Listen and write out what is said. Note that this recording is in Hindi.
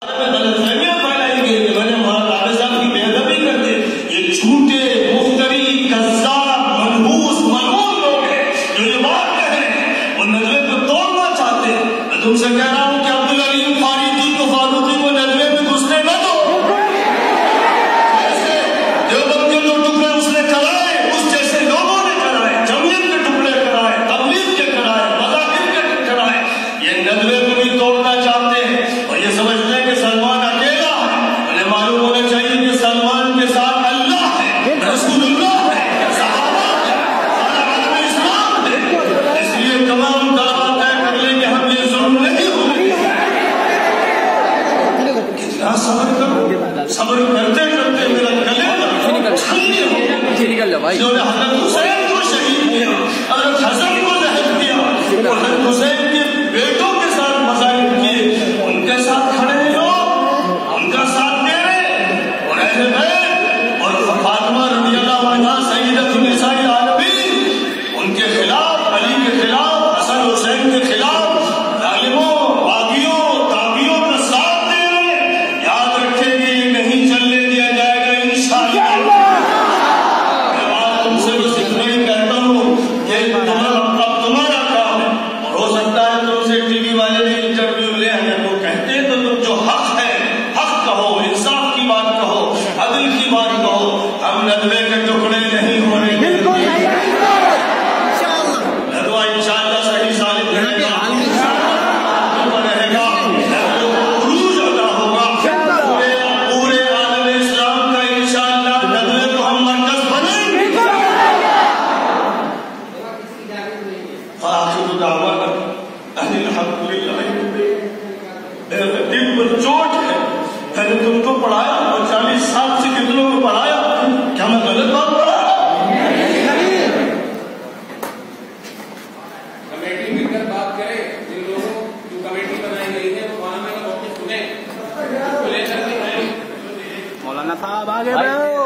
गलतफहमियां फैलाई गई कि मैंने मौलाना साहब की बेअदबी कर दी। ये झूठे मुफ्तरी कज़्ज़ाब मनहूस मलऊन लोग हैं जो ये बात कह रहे हैं, वो नदवे को तोड़ना चाहते हैं। मैं तुमसे कह रहा हूं कि अब्दुल अलीम फारूकी को नदवे में घुसने न दो। ऐसे देवबंद के जो टुकड़े उसने कराए, उस जैसे लोगों ने कराए, जमीयत के टुकड़े कराए, तबलीग के कराए, मज़ाहिर के कराए, ये नदवे को भी तोड़ना चाहते हैं और ये समझते हैं कि सलमान अकेला है। उन्हें मालूम होना चाहिए कि सलमान के साथ अल्लाह है, रसूलुल्लाह है, सहाबा है, सारा आलम इस्लाम है। इसलिए तमाम तलबा तय कर लें कि हम ये जुल्म नहीं होने देंगे। कितना सब्र करो, सब्र करते करते मेरा गले छलनी हो गया। जिन्होंने हज़रत हुसैन को शहीद किया, हज़रत हसन को ज़हर किया, हज़रत हुसैन के बेटों के साथ मज़ाहिर किए, उनके साथ खड़े हैं लोग, उनका साथ दे रहे और ऐसे बैठ और फातिमा रज़ियल्लाहु अन्हा सय्यदतुन निसाइल आलमीन, उनके खिलाफ, अली के खिलाफ, हसन हुसैन के खिलाफ जालिमों, बागियों, तागियों का साथ दे रहे। याद रखेंगे ये नहीं चलने दिया जाएगा इंशाअल्लाह। मैं बात तुमसे बस इतना ही कहता हूँ, ये तुम्हारा काम है और हो सकता है तुमसे टीवी वाले भी इंटरव्यू ले, अगर वो कहते हैं तो तुम जो हक है हक कहो, इंसाफ की बात कहो, अदल की बात कहो। हम नदवे के टुकड़े नहीं होने देंगे। नदवा इंशाअल्लाह सही सालिम रहेगा, उरूज अता होगा पूरे आलम इस्लाम का। इंशाअल्लाह नदवे को हम मरकज बनेंगे। आखिर दावा दिल पर चोट है, मैंने तुमको पढ़ाया और 40 साल से कितनों को पढ़ाया, क्या मैं गलत बात पढ़ाया? कमेटी मिलकर बात करे, जिन लोगों जो कमेटी बनाई गई है वो मौलाना का वक्त सुने, उसको लेकर के मौलाना साहब आगे बढ़ो।